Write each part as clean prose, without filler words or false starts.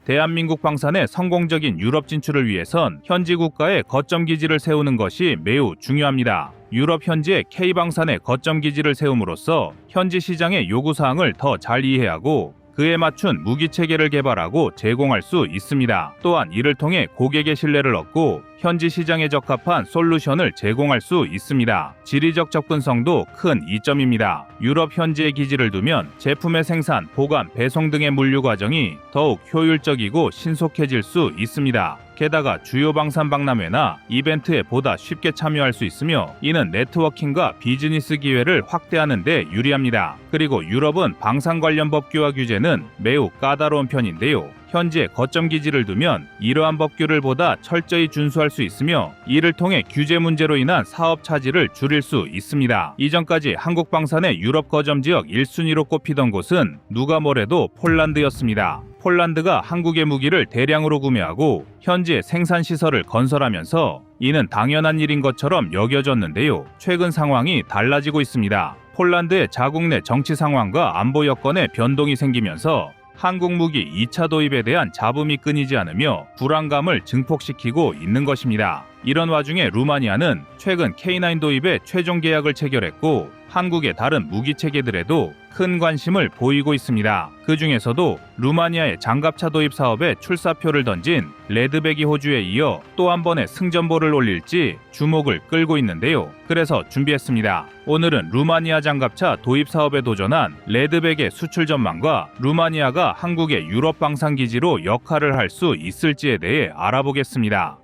대한민국 방산의 성공적인 유럽 진출을 위해선 현지 국가에 거점 기지를 세우는 것이 매우 중요합니다. 유럽 현지의 K방산의 거점 기지를 세움으로써 현지 시장의 요구사항을 더 잘 이해하고 그에 맞춘 무기체계를 개발하고 제공할 수 있습니다. 또한 이를 통해 고객의 신뢰를 얻고 현지 시장에 적합한 솔루션을 제공할 수 있습니다. 지리적 접근성도 큰 이점입니다. 유럽 현지에 기지를 두면 제품의 생산, 보관, 배송 등의 물류 과정이 더욱 효율적이고 신속해질 수 있습니다. 게다가 주요 방산 박람회나 이벤트에 보다 쉽게 참여할 수 있으며 이는 네트워킹과 비즈니스 기회를 확대하는 데 유리합니다. 그리고 유럽은 방산 관련 법규와 규제는 매우 까다로운 편인데요. 현지에 거점 기지를 두면 이러한 법규를 보다 철저히 준수할 수 있으며 이를 통해 규제 문제로 인한 사업 차질을 줄일 수 있습니다. 이전까지 한국 방산의 유럽 거점 지역 1순위로 꼽히던 곳은 누가 뭐래도 폴란드였습니다. 폴란드가 한국의 무기를 대량으로 구매하고 현지에 생산 시설을 건설하면서 이는 당연한 일인 것처럼 여겨졌는데요. 최근 상황이 달라지고 있습니다. 폴란드의 자국 내 정치 상황과 안보 여건에 변동이 생기면서 한국 무기 2차 도입에 대한 잡음이 끊이지 않으며 불안감을 증폭시키고 있는 것입니다. 이런 와중에 루마니아는 최근 K9 도입에 최종 계약을 체결했고 한국의 다른 무기 체계들에도 큰 관심을 보이고 있습니다. 그 중에서도 루마니아의 장갑차 도입 사업에 출사표를 던진 레드백이 호주에 이어 또 한 번의 승전보를 올릴지 주목을 끌고 있는데요. 그래서 준비했습니다. 오늘은 루마니아 장갑차 도입 사업에 도전한 레드백의 수출 전망과 루마니아가 한국의 유럽 방산 기지로 역할을 할 수 있을지에 대해 알아보겠습니다.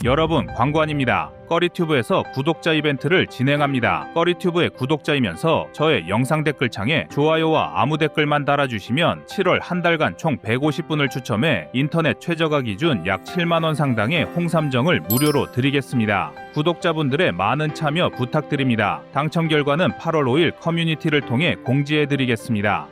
여러분, 광고 아닙니다. 꺼리튜브에서 구독자 이벤트를 진행합니다. 꺼리튜브의 구독자이면서 저의 영상 댓글창에 좋아요와 아무 댓글만 달아주시면 7월 한 달간 총 150분을 추첨해 인터넷 최저가 기준 약 7만원 상당의 홍삼정을 무료로 드리겠습니다. 구독자분들의 많은 참여 부탁드립니다. 당첨 결과는 8월 5일 커뮤니티를 통해 공지해드리겠습니다.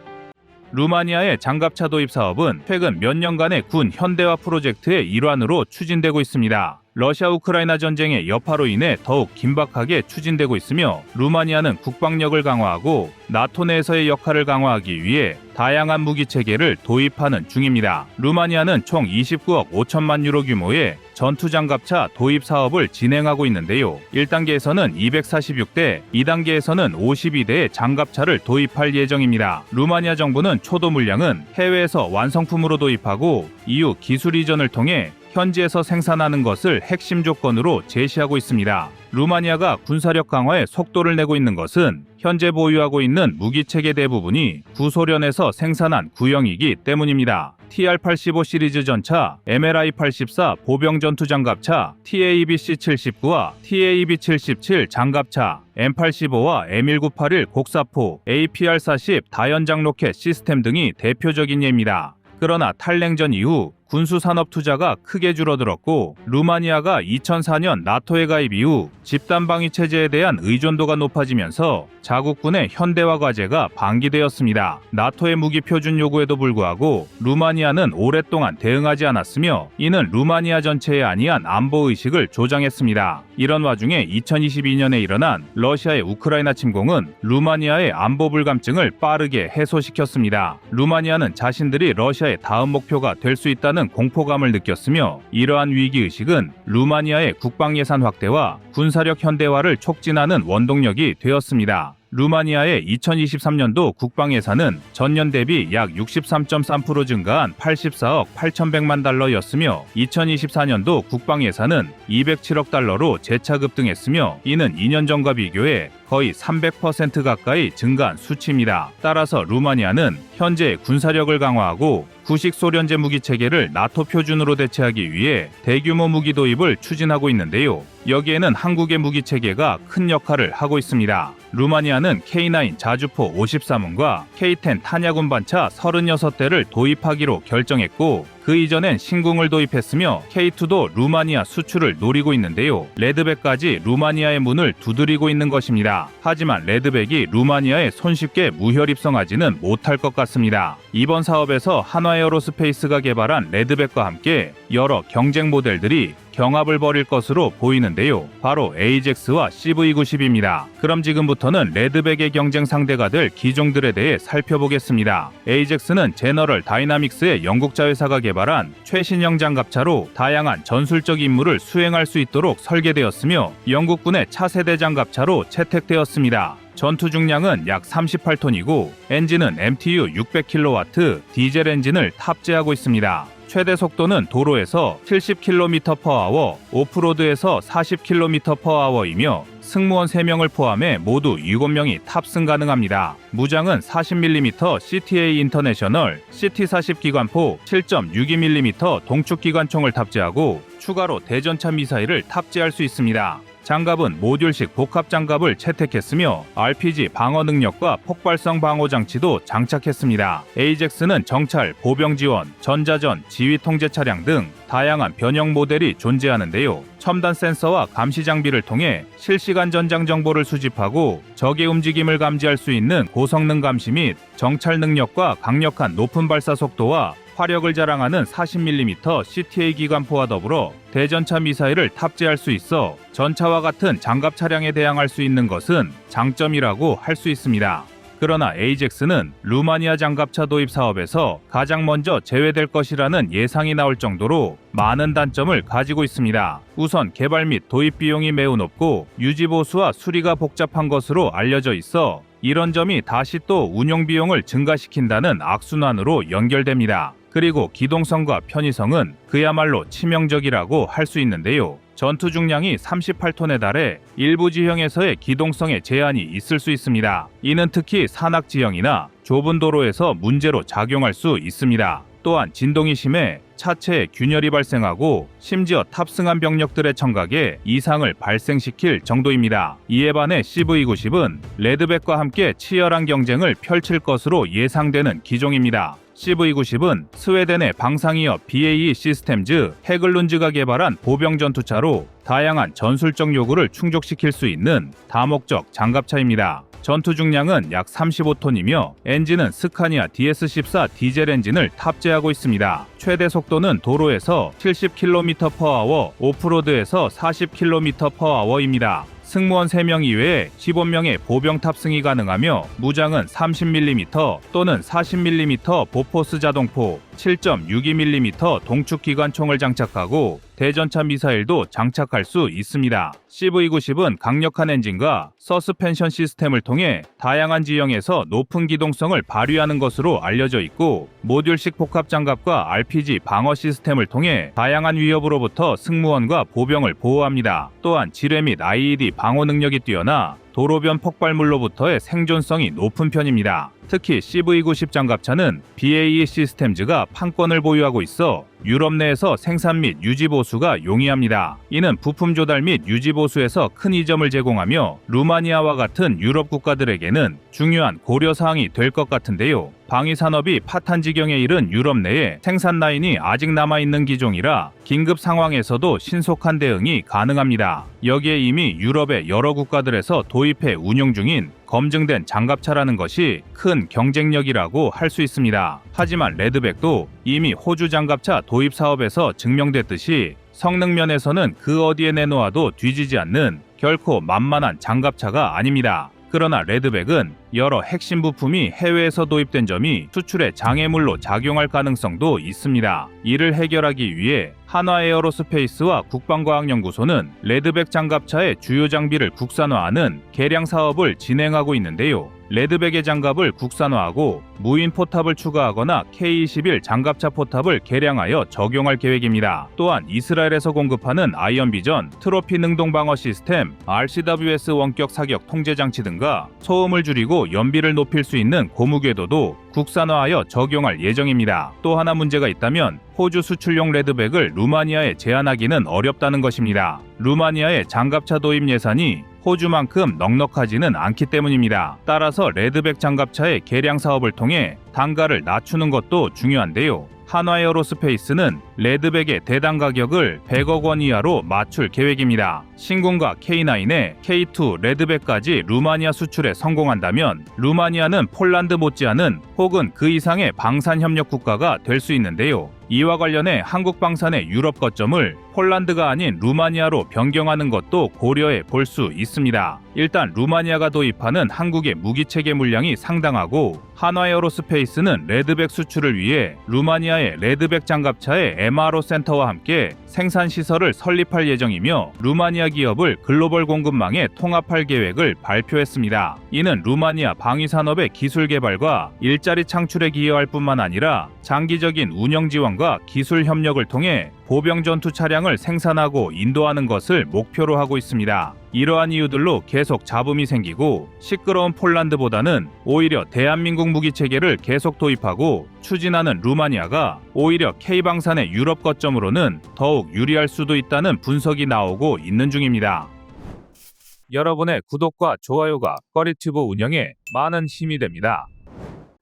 루마니아의 장갑차 도입 사업은 최근 몇 년간의 군 현대화 프로젝트의 일환으로 추진되고 있습니다. 러시아 우크라이나 전쟁의 여파로 인해 더욱 긴박하게 추진되고 있으며 루마니아는 국방력을 강화하고 나토 내에서의 역할을 강화하기 위해 다양한 무기 체계를 도입하는 중입니다. 루마니아는 총 29억 5천만 유로 규모의 전투장갑차 도입 사업을 진행하고 있는데요. 1단계에서는 246대, 2단계에서는 52대의 장갑차를 도입할 예정입니다. 루마니아 정부는 초도 물량은 해외에서 완성품으로 도입하고 이후 기술 이전을 통해 현지에서 생산하는 것을 핵심 조건으로 제시하고 있습니다. 루마니아가 군사력 강화에 속도를 내고 있는 것은 현재 보유하고 있는 무기체계 대부분이 구소련에서 생산한 구형이기 때문입니다. TR-85 시리즈 전차, MLI-84 보병 전투장갑차, TABC-79와 TAB-77 장갑차, M85와 M1981 곡사포, APR-40 다연장 로켓 시스템 등이 대표적인 예입니다. 그러나 탈냉전 이후 군수산업 투자가 크게 줄어들었고 루마니아가 2004년 나토에 가입 이후 집단방위 체제에 대한 의존도가 높아지면서 자국군의 현대화 과제가 방기되었습니다. 나토의 무기 표준 요구에도 불구하고 루마니아는 오랫동안 대응하지 않았으며 이는 루마니아 전체에 아니한 안보 의식을 조장했습니다. 이런 와중에 2022년에 일어난 러시아의 우크라이나 침공은 루마니아의 안보 불감증을 빠르게 해소시켰습니다. 루마니아는 자신들이 러시아의 다음 목표가 될 수 있다는 공포감을 느꼈으며 이러한 위기의식은 루마니아의 국방예산 확대와 군사력 현대화를 촉진하는 원동력이 되었습니다. 루마니아의 2023년도 국방예산은 전년 대비 약 63.3% 증가한 84억 8,100만 달러였으며 2024년도 국방예산은 207억 달러로 재차급등했으며 이는 2년 전과 비교해 거의 300% 가까이 증가한 수치입니다. 따라서 루마니아는 현재 군사력을 강화하고 구식 소련제 무기 체계를 나토 표준으로 대체하기 위해 대규모 무기 도입을 추진하고 있는데요. 여기에는 한국의 무기 체계가 큰 역할을 하고 있습니다. 루마니아는 K9 자주포 53문과 K10 탄약 운반차 36대를 도입하기로 결정했고 그 이전엔 신궁을 도입했으며 K2도 루마니아 수출을 노리고 있는데요. 레드백까지 루마니아의 문을 두드리고 있는 것입니다. 하지만 레드백이 루마니아에 손쉽게 무혈 입성하지는 못할 것 같습니다. 이번 사업에서 한화에어로스페이스가 개발한 레드백과 함께 여러 경쟁 모델들이 경합을 벌일 것으로 보이는데요. 바로 AJAX와 CV90입니다. 그럼 지금부터는 레드백의 경쟁 상대가 될 기종들에 대해 살펴보겠습니다. AJAX는 제너럴 다이나믹스의 영국자 회사가 개발한 최신형 장갑차로 다양한 전술적 임무를 수행할 수 있도록 설계되었으며 영국군의 차세대 장갑차로 채택되었습니다. 전투 중량은 약 38톤이고 엔진은 MTU 600kW 디젤 엔진을 탑재하고 있습니다. 최대 속도는 도로에서 70km/h, 오프로드에서 40km/h이며 승무원 3명을 포함해 모두 7명이 탑승 가능합니다. 무장은 40mm CTA 인터내셔널 CT-40 기관포 7.62mm 동축 기관총을 탑재하고 추가로 대전차 미사일을 탑재할 수 있습니다. 장갑은 모듈식 복합 장갑을 채택했으며 RPG 방어 능력과 폭발성 방어 장치도 장착했습니다. AJAX는 정찰, 보병 지원, 전자전, 지휘 통제 차량 등 다양한 변형 모델이 존재하는데요. 첨단 센서와 감시 장비를 통해 실시간 전장 정보를 수집하고 적의 움직임을 감지할 수 있는 고성능 감시 및 정찰 능력과 강력한 높은 발사 속도와 화력을 자랑하는 40mm CTA 기관포와 더불어 대전차 미사일을 탑재할 수 있어 전차와 같은 장갑 차량에 대항할 수 있는 것은 장점이라고 할 수 있습니다. 그러나 AJAX는 루마니아 장갑차 도입 사업에서 가장 먼저 제외될 것이라는 예상이 나올 정도로 많은 단점을 가지고 있습니다. 우선 개발 및 도입 비용이 매우 높고 유지 보수와 수리가 복잡한 것으로 알려져 있어 이런 점이 다시 또 운용 비용을 증가시킨다는 악순환으로 연결됩니다. 그리고 기동성과 편의성은 그야말로 치명적이라고 할 수 있는데요. 전투 중량이 38톤에 달해 일부 지형에서의 기동성에 제한이 있을 수 있습니다. 이는 특히 산악 지형이나 좁은 도로에서 문제로 작용할 수 있습니다. 또한 진동이 심해 차체에 균열이 발생하고 심지어 탑승한 병력들의 청각에 이상을 발생시킬 정도입니다. 이에 반해 CV90은 레드백과 함께 치열한 경쟁을 펼칠 것으로 예상되는 기종입니다. CV90은 스웨덴의 방상이업 BAE 시스템즈 헤글룬즈가 개발한 보병 전투차로 다양한 전술적 요구를 충족시킬 수 있는 다목적 장갑차입니다. 전투 중량은 약 35톤이며 엔진은 스카니아 DS14 디젤 엔진을 탑재하고 있습니다. 최대 속도는 도로에서 70km/h, 오프로드에서 40km/h입니다. 승무원 3명 이외에 15명의 보병 탑승이 가능하며 무장은 30mm 또는 40mm 보포스 자동포, 7.62mm 동축 기관총을 장착하고 대전차 미사일도 장착할 수 있습니다. CV90은 강력한 엔진과 서스펜션 시스템을 통해 다양한 지형에서 높은 기동성을 발휘하는 것으로 알려져 있고 모듈식 복합 장갑과 RPG 방어 시스템을 통해 다양한 위협으로부터 승무원과 보병을 보호합니다. 또한 지뢰 및 IED 방어 능력이 뛰어나 도로변 폭발물로부터의 생존성이 높은 편입니다. 특히 CV90 장갑차는 BAE 시스템즈가 판권을 보유하고 있어 유럽 내에서 생산 및 유지 보수가 용이합니다. 이는 부품 조달 및 유지 보수에서 큰 이점을 제공하며 루마니아와 같은 유럽 국가들에게는 중요한 고려 사항이 될 것 같은데요. 방위 산업이 파탄 지경에 이른 유럽 내에 생산 라인이 아직 남아있는 기종이라 긴급 상황에서도 신속한 대응이 가능합니다. 여기에 이미 유럽의 여러 국가들에서 도입해 운용 중인 검증된 장갑차라는 것이 큰 경쟁력이라고 할 수 있습니다. 하지만 레드백도 이미 호주 장갑차 도입 사업에서 증명됐듯이 성능 면에서는 그 어디에 내놓아도 뒤지지 않는 결코 만만한 장갑차가 아닙니다. 그러나 레드백은 여러 핵심 부품이 해외에서 도입된 점이 수출의 장애물로 작용할 가능성도 있습니다. 이를 해결하기 위해 한화에어로스페이스와 국방과학연구소는 레드백 장갑차의 주요 장비를 국산화하는 개량 사업을 진행하고 있는데요. 레드백의 장갑을 국산화하고 무인 포탑을 추가하거나 K-21 장갑차 포탑을 개량하여 적용할 계획입니다. 또한 이스라엘에서 공급하는 아이언비전, 트로피 능동 방어 시스템, RCWS 원격 사격 통제 장치 등과 소음을 줄이고 연비를 높일 수 있는 고무 궤도도 국산화하여 적용할 예정입니다. 또 하나 문제가 있다면 호주 수출용 레드백을 루마니아에 제한하기는 어렵다는 것입니다. 루마니아의 장갑차 도입 예산이 호주만큼 넉넉하지는 않기 때문입니다. 따라서 레드백 장갑차의 개량 사업을 통해 단가를 낮추는 것도 중요한데요. 한화에어로스페이스는 레드백의 대당 가격을 100억 원 이하로 맞출 계획입니다. 신궁과 K9에 K2 레드백까지 루마니아 수출에 성공한다면 루마니아는 폴란드 못지않은 혹은 그 이상의 방산 협력 국가가 될 수 있는데요. 이와 관련해 한국 방산의 유럽 거점을 폴란드가 아닌 루마니아로 변경하는 것도 고려해 볼 수 있습니다. 일단 루마니아가 도입하는 한국의 무기체계 물량이 상당하고 한화에어로스페이스는 레드백 수출을 위해 루마니아의 레드백 장갑차의 MRO 센터와 함께 생산 시설을 설립할 예정이며 루마니아 기업을 글로벌 공급망에 통합할 계획을 발표했습니다. 이는 루마니아 방위 산업의 기술 개발과 일자리 창출에 기여할 뿐만 아니라 장기적인 운영 지원과 기술 협력을 통해 보병 전투 차량을 생산하고 인도하는 것을 목표로 하고 있습니다. 이러한 이유들로 계속 잡음이 생기고 시끄러운 폴란드보다는 오히려 대한민국 무기 체계를 계속 도입하고 추진하는 루마니아가 오히려 K방산의 유럽 거점으로는 더욱 유리할 수도 있다는 분석이 나오고 있는 중입니다. 여러분의 구독과 좋아요가 꺼리튜브 운영에 많은 힘이 됩니다.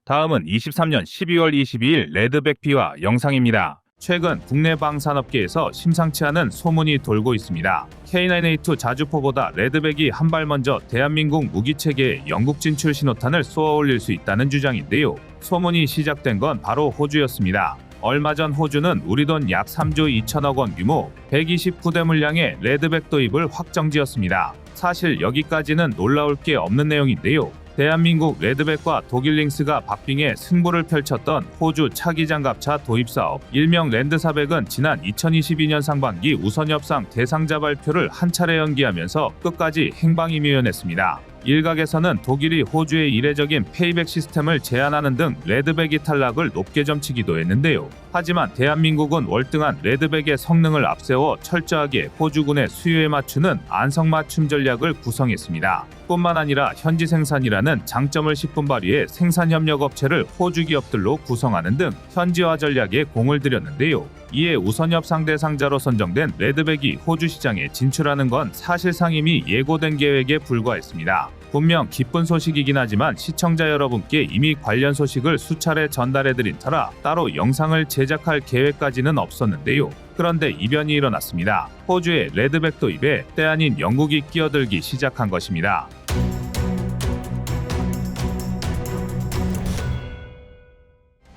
다음은 23년 12월 22일 레드백 비화 영상입니다. 최근 국내 방산업계에서 심상치 않은 소문이 돌고 있습니다. K9A2 자주포보다 레드백이 한 발 먼저 대한민국 무기체계에 영국 진출 신호탄을 쏘아올릴 수 있다는 주장인데요. 소문이 시작된 건 바로 호주였습니다. 얼마 전 호주는 우리 돈 약 3조 2천억 원 규모 129대 물량의 레드백 도입을 확정지었습니다. 사실 여기까지는 놀라울 게 없는 내용인데요. 대한민국 레드백과 독일 링스가 박빙의 승부를 펼쳤던 호주 차기 장갑차 도입 사업 일명 랜드400은 지난 2022년 상반기 우선 협상 대상자 발표를 한 차례 연기하면서 끝까지 행방이묘연했습니다. 일각에서는 독일이 호주의 이례적인 페이백 시스템을 제안하는 등 레드백이 탈락을 높게 점치기도 했는데요. 하지만 대한민국은 월등한 레드백의 성능을 앞세워 철저하게 호주군의 수요에 맞추는 안성맞춤 전략을 구성했습니다. 뿐만 아니라 현지 생산이라는 장점을 10분 발휘해 생산협력업체를 호주 기업들로 구성하는 등 현지화 전략에 공을 들였는데요. 이에 우선 협상 대상자로 선정된 레드백이 호주 시장에 진출하는 건 사실상 이미 예고된 계획에 불과했습니다. 분명 기쁜 소식이긴 하지만 시청자 여러분께 이미 관련 소식을 수차례 전달해드린 터라 따로 영상을 제작할 계획까지는 없었는데요. 그런데 이변이 일어났습니다. 호주의 레드백 도입에 때 아닌 영국이 끼어들기 시작한 것입니다.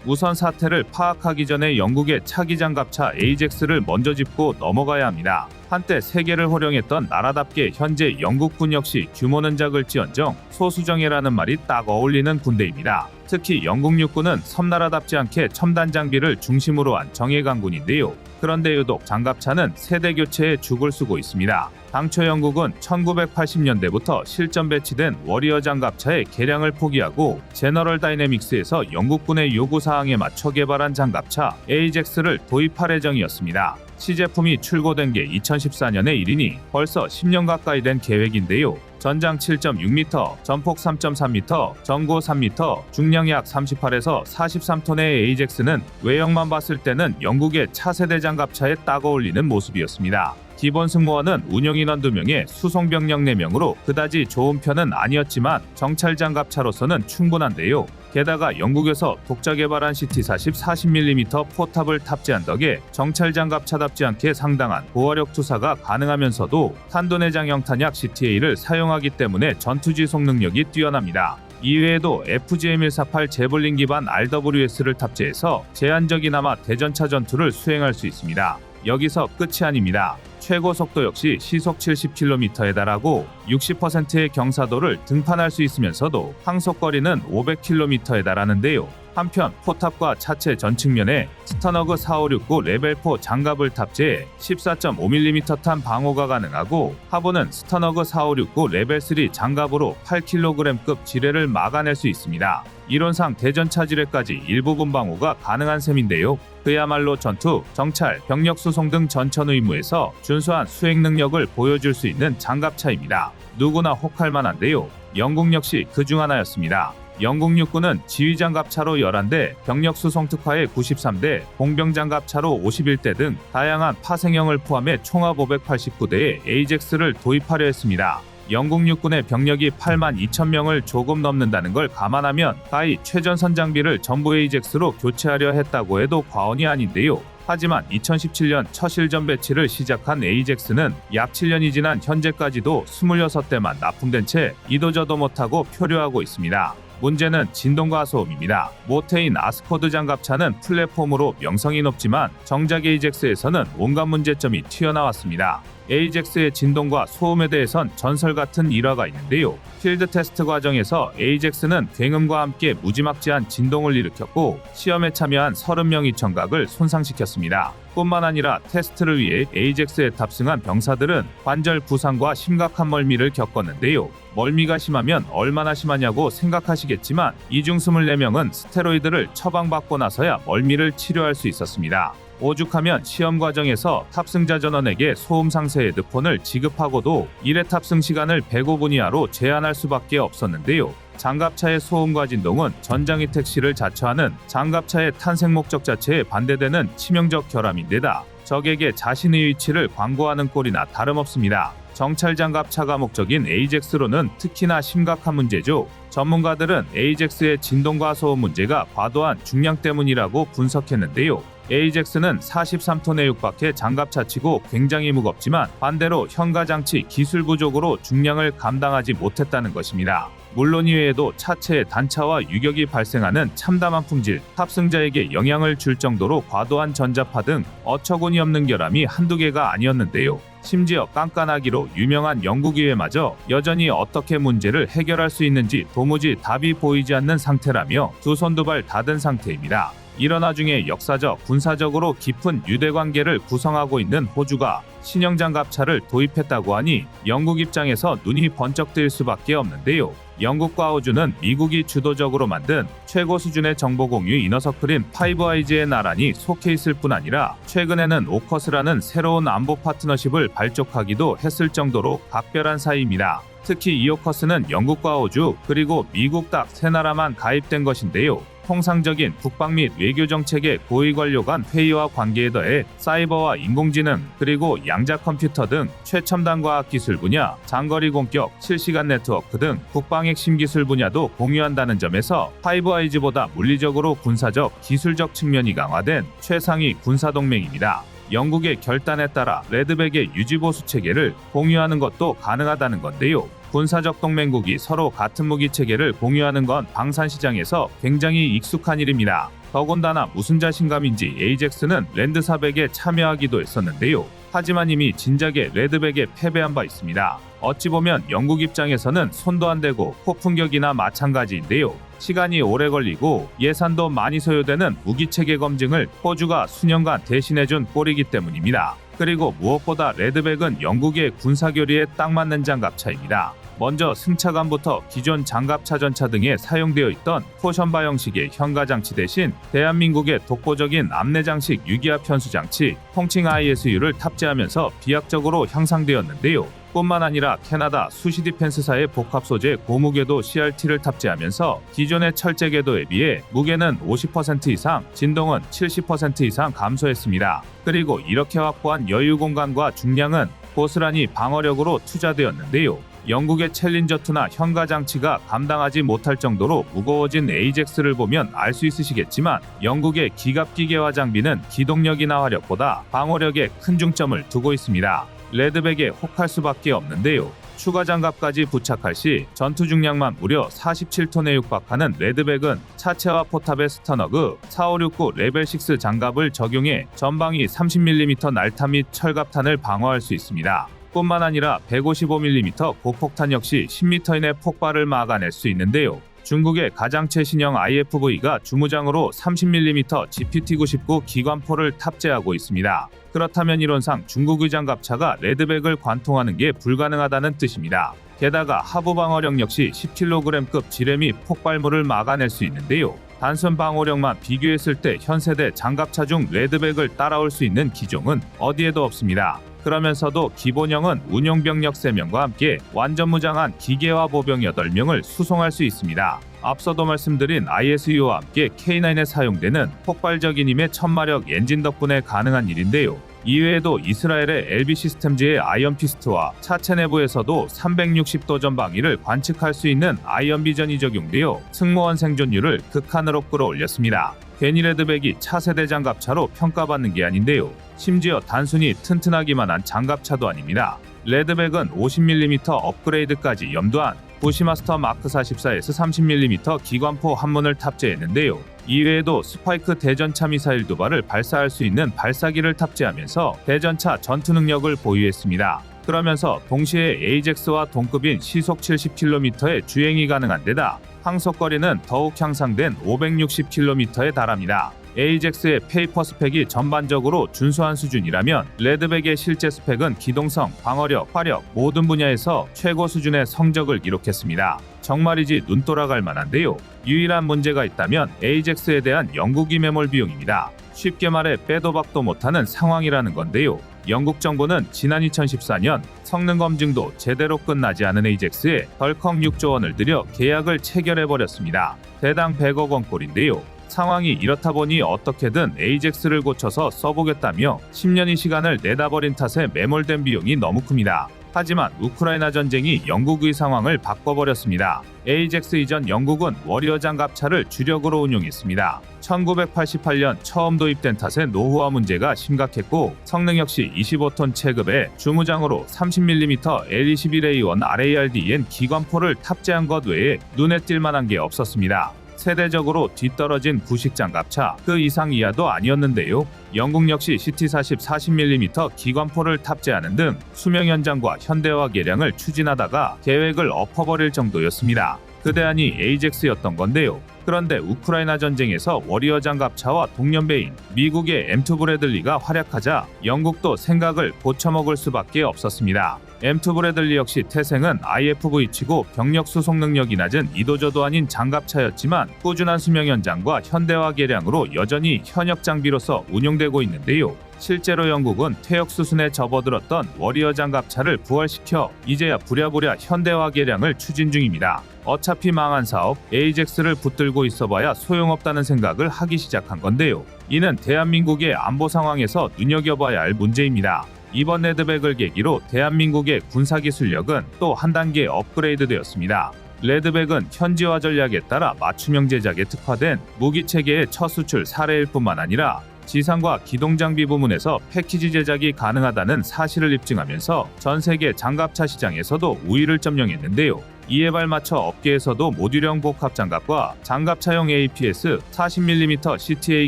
우선 사태를 파악하기 전에 영국의 차기 장갑차 에이젝스를 먼저 짚고 넘어가야 합니다. 한때 세계를 호령했던 나라답게 현재 영국군 역시 규모는 작을지언정 소수정예라는 말이 딱 어울리는 군대입니다. 특히 영국 육군은 섬나라답지 않게 첨단 장비를 중심으로 한 정예강군인데요. 그런데 유독 장갑차는 세대 교체에 죽을 쓰고 있습니다. 당초 영국은 1980년대부터 실전 배치된 워리어 장갑차의 개량을 포기하고 제너럴 다이내믹스에서 영국군의 요구사항에 맞춰 개발한 장갑차 에이젝스를 도입할 예정이었습니다. 시제품이 출고된 게 2014년의 일이니 벌써 10년 가까이 된 계획인데요. 전장 7.6m, 전폭 3.3m, 전고 3m, 중량 약 38에서 43톤의 에이젝스는 외형만 봤을 때는 영국의 차세대 장갑차에 딱 어울리는 모습이었습니다. 기본 승무원은 운용인원 2명에 수송병력 4명으로 그다지 좋은 편은 아니었지만 정찰 장갑차로서는 충분한데요. 게다가 영국에서 독자 개발한 CT40 40mm 포탑을 탑재한 덕에 정찰 장갑차답지 않게 상당한 보화력 투사가 가능하면서도 탄도내장형 탄약 CTA를 사용하기 때문에 전투지속 능력이 뛰어납니다. 이외에도 FGM-148 제블린 기반 RWS를 탑재해서 제한적이나마 대전차 전투를 수행할 수 있습니다. 여기서 끝이 아닙니다. 최고 속도 역시 시속 70km에 달하고 60%의 경사도를 등판할 수 있으면서도 항속거리는 500km에 달하는데요. 한편 포탑과 차체 전 측면에 스터너그 4569 레벨 4 장갑을 탑재해 14.5mm 탄 방어가 가능하고 하부는 스터너그 4569 레벨 3 장갑으로 8kg급 지뢰를 막아낼 수 있습니다. 이론상 대전차 지뢰까지 일부분 방어가 가능한 셈인데요. 그야말로 전투, 정찰, 병력 수송 등 전천 의무에서 준수한 수행 능력을 보여줄 수 있는 장갑차입니다. 누구나 혹할 만한데요. 영국 역시 그중 하나였습니다. 영국 육군은 지휘장갑차로 11대, 병력 수송 특화에 93대, 공병장갑차로 51대 등 다양한 파생형을 포함해 총합 589대의 에이젝스를 도입하려 했습니다. 영국 육군의 병력이 8만 2천 명을 조금 넘는다는 걸 감안하면 가히 최전선 장비를 전부 에이젝스로 교체하려 했다고 해도 과언이 아닌데요. 하지만 2017년 첫 실전 배치를 시작한 에이젝스는 약 7년이 지난 현재까지도 26대만 납품된 채 이도저도 못하고 표류하고 있습니다. 문제는 진동과 소음입니다. 모테인 아스코드 장갑차는 플랫폼으로 명성이 높지만 정작 에이젝스에서는 온갖 문제점이 튀어나왔습니다. 에이젝스의 진동과 소음에 대해선 전설 같은 일화가 있는데요. 필드 테스트 과정에서 에이젝스는 굉음과 함께 무지막지한 진동을 일으켰고 시험에 참여한 30명의 청각을 손상시켰습니다. 뿐만 아니라 테스트를 위해 에이젝스에 탑승한 병사들은 관절 부상과 심각한 멀미를 겪었는데요. 멀미가 심하면 얼마나 심하냐고 생각하시겠지만 이 중 24명은 스테로이드를 처방받고 나서야 멀미를 치료할 수 있었습니다. 오죽하면 시험 과정에서 탑승자 전원에게 소음 상세 헤드폰을 지급하고도 1회 탑승 시간을 105분 이하로 제한할 수밖에 없었는데요. 장갑차의 소음과 진동은 전장의 택시를 자처하는 장갑차의 탄생 목적 자체에 반대되는 치명적 결함인데다 적에게 자신의 위치를 광고하는 꼴이나 다름없습니다. 정찰 장갑차가 목적인 에이젝스로는 특히나 심각한 문제죠. 전문가들은 에이젝스의 진동과 소음 문제가 과도한 중량 때문이라고 분석했는데요. 에이젝스는 43톤에 육박해 장갑차치고 굉장히 무겁지만 반대로 현가장치 기술 부족으로 중량을 감당하지 못했다는 것입니다. 물론 이외에도 차체의 단차와 유격이 발생하는 참담한 품질, 탑승자에게 영향을 줄 정도로 과도한 전자파 등 어처구니 없는 결함이 한두 개가 아니었는데요. 심지어 깐깐하기로 유명한 영국의회마저 여전히 어떻게 문제를 해결할 수 있는지 도무지 답이 보이지 않는 상태라며 두 손 두 발 닫은 상태입니다. 이런 와중에 역사적, 군사적으로 깊은 유대관계를 구성하고 있는 호주가 신형 장갑차를 도입했다고 하니 영국 입장에서 눈이 번쩍 뜨일 수밖에 없는데요. 영국과 호주는 미국이 주도적으로 만든 최고 수준의 정보 공유 이너서클인 파이브 아이즈에 나란히 속해 있을 뿐 아니라 최근에는 오커스라는 새로운 안보 파트너십을 발족하기도 했을 정도로 각별한 사이입니다. 특히 이 오커스는 영국과 호주 그리고 미국 딱 세 나라만 가입된 것인데요. 통상적인 국방 및 외교 정책의 고위 관료 간 회의와 관계에 더해 사이버와 인공지능 그리고 양자 컴퓨터 등 최첨단 과학 기술 분야, 장거리 공격, 실시간 네트워크 등 국방 핵심 기술 분야도 공유한다는 점에서 파이브 아이즈보다 물리적으로 군사적, 기술적 측면이 강화된 최상위 군사 동맹입니다. 영국의 결단에 따라 레드백의 유지보수 체계를 공유하는 것도 가능하다는 건데요. 군사적 동맹국이 서로 같은 무기 체계를 공유하는 건 방산 시장에서 굉장히 익숙한 일입니다. 더군다나 무슨 자신감인지 에이젝스는 랜드400에 참여하기도 했었는데요. 하지만 이미 진작에 레드백에 패배한 바 있습니다. 어찌 보면 영국 입장에서는 손도 안 대고 폭풍격이나 마찬가지인데요. 시간이 오래 걸리고 예산도 많이 소요되는 무기체계 검증을 호주가 수년간 대신해준 꼴이기 때문입니다. 그리고 무엇보다 레드백은 영국의 군사교리에 딱 맞는 장갑차입니다. 먼저 승차감부터 기존 장갑차 전차 등에 사용되어 있던 포션바 형식의 현가장치 대신 대한민국의 독보적인 암내장식 유기압 현수장치, 통칭 ISU를 탑재하면서 비약적으로 향상되었는데요. 뿐만 아니라 캐나다 수시 디펜스사의 복합 소재 고무궤도 CRT를 탑재하면서 기존의 철제 궤도에 비해 무게는 50% 이상, 진동은 70% 이상 감소했습니다. 그리고 이렇게 확보한 여유 공간과 중량은 고스란히 방어력으로 투자되었는데요. 영국의 챌린저2나 현가 장치가 감당하지 못할 정도로 무거워진 에이젝스를 보면 알 수 있으시겠지만 영국의 기갑기계화 장비는 기동력이나 화력보다 방어력에 큰 중점을 두고 있습니다. 레드백에 혹할 수밖에 없는데요. 추가 장갑까지 부착할 시 전투 중량만 무려 47톤에 육박하는 레드백은 차체와 포탑의 스터너그 4569 레벨 6 장갑을 적용해 전방위 30mm 날탄 및 철갑탄을 방어할 수 있습니다. 뿐만 아니라 155mm 고폭탄 역시 10m 이내 폭발을 막아낼 수 있는데요. 중국의 가장 최신형 IFV가 주무장으로 30mm GPT-99 기관포를 탑재하고 있습니다. 그렇다면 이론상 중국의 장갑차가 레드백을 관통하는 게 불가능하다는 뜻입니다. 게다가 하부 방어력 역시 10kg급 지뢰 및 폭발물을 막아낼 수 있는데요. 단순 방어력만 비교했을 때 현세대 장갑차 중 레드백을 따라올 수 있는 기종은 어디에도 없습니다. 그러면서도 기본형은 운용병력 3명과 함께 완전 무장한 기계화 보병 8명을 수송할 수 있습니다. 앞서도 말씀드린 ISU와 함께 K9에 사용되는 폭발적인 힘의 1000마력 엔진 덕분에 가능한 일인데요. 이외에도 이스라엘의 LB 시스템즈의 아이언 피스트와 차체 내부에서도 360도 전방위를 관측할 수 있는 아이언 비전이 적용되어 승무원 생존율을 극한으로 끌어올렸습니다. 괜히 레드백이 차세대 장갑차로 평가받는 게 아닌데요. 심지어 단순히 튼튼하기만 한 장갑차도 아닙니다. 레드백은 50mm 업그레이드까지 염두한 부시마스터 마크 44에서 30mm 기관포 한문을 탑재했는데요. 이외에도 스파이크 대전차 미사일 2발을 발사할 수 있는 발사기를 탑재하면서 대전차 전투 능력을 보유했습니다. 그러면서 동시에 에이젝스와 동급인 시속 70km의 주행이 가능한 데다 항속거리는 더욱 향상된 560km에 달합니다. 에이젝스의 페이퍼 스펙이 전반적으로 준수한 수준이라면 레드백의 실제 스펙은 기동성, 방어력, 화력 모든 분야에서 최고 수준의 성적을 기록했습니다. 정말이지 눈 돌아갈 만한데요. 유일한 문제가 있다면 에이젝스에 대한 영국이 매몰 비용입니다. 쉽게 말해 빼도 박도 못하는 상황이라는 건데요. 영국 정부는 지난 2014년 성능 검증도 제대로 끝나지 않은 에이젝스에 덜컥 6조 원을 들여 계약을 체결해버렸습니다. 대당 100억 원꼴인데요. 상황이 이렇다 보니 어떻게든 에이젝스를 고쳐서 써보겠다며 10년의 시간을 내다버린 탓에 매몰된 비용이 너무 큽니다. 하지만 우크라이나 전쟁이 영국의 상황을 바꿔버렸습니다. 에이젝스 이전 영국은 워리어 장갑차를 주력으로 운용했습니다. 1988년 처음 도입된 탓에 노후화 문제가 심각했고 성능 역시 25톤 체급의 주무장으로 30mm L21A1 RARDN 기관포를 탑재한 것 외에 눈에 띌 만한 게 없었습니다. 세대적으로 뒤떨어진 구식 장갑차 그 이상 이하도 아니었는데요. 영국 역시 CT40 40mm 기관포를 탑재하는 등 수명 연장과 현대화 개량을 추진하다가 계획을 엎어버릴 정도였습니다. 그 대안이 에이젝스였던 건데요. 그런데 우크라이나 전쟁에서 워리어 장갑차와 동년배인 미국의 M2 브래들리가 활약하자 영국도 생각을 고쳐먹을 수밖에 없었습니다. M2 브래들리 역시 태생은 IFV치고 병력 수송 능력이 낮은 이도저도 아닌 장갑차였지만 꾸준한 수명 연장과 현대화 개량으로 여전히 현역 장비로서 운용되고 있는데요. 실제로 영국은 퇴역 수순에 접어들었던 워리어 장갑차를 부활시켜 이제야 부랴부랴 현대화 개량을 추진 중입니다. 어차피 망한 사업 에이젝스를 붙들고 있어봐야 소용없다는 생각을 하기 시작한 건데요. 이는 대한민국의 안보 상황에서 눈여겨봐야 할 문제입니다. 이번 레드백을 계기로 대한민국의 군사기술력은 또 한 단계 업그레이드 되었습니다. 레드백은 현지화 전략에 따라 맞춤형 제작에 특화된 무기체계의 첫 수출 사례일 뿐만 아니라 지상과 기동장비 부문에서 패키지 제작이 가능하다는 사실을 입증하면서 전 세계 장갑차 시장에서도 우위를 점령했는데요. 이에 발맞춰 업계에서도 모듈형 복합장갑과 장갑차용 APS 40mm CTA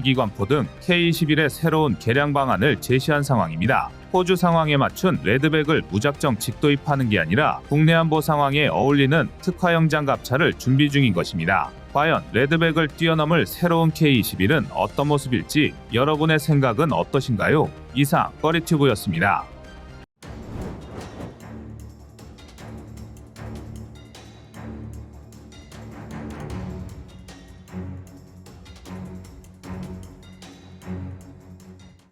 기관포 등 K21의 새로운 개량 방안을 제시한 상황입니다. 호주 상황에 맞춘 레드백을 무작정 직도입하는 게 아니라 국내 안보 상황에 어울리는 특화형 장갑차를 준비 중인 것입니다. 과연 레드백을 뛰어넘을 새로운 K21은 어떤 모습일지 여러분의 생각은 어떠신가요? 이상 꺼리튜브였습니다.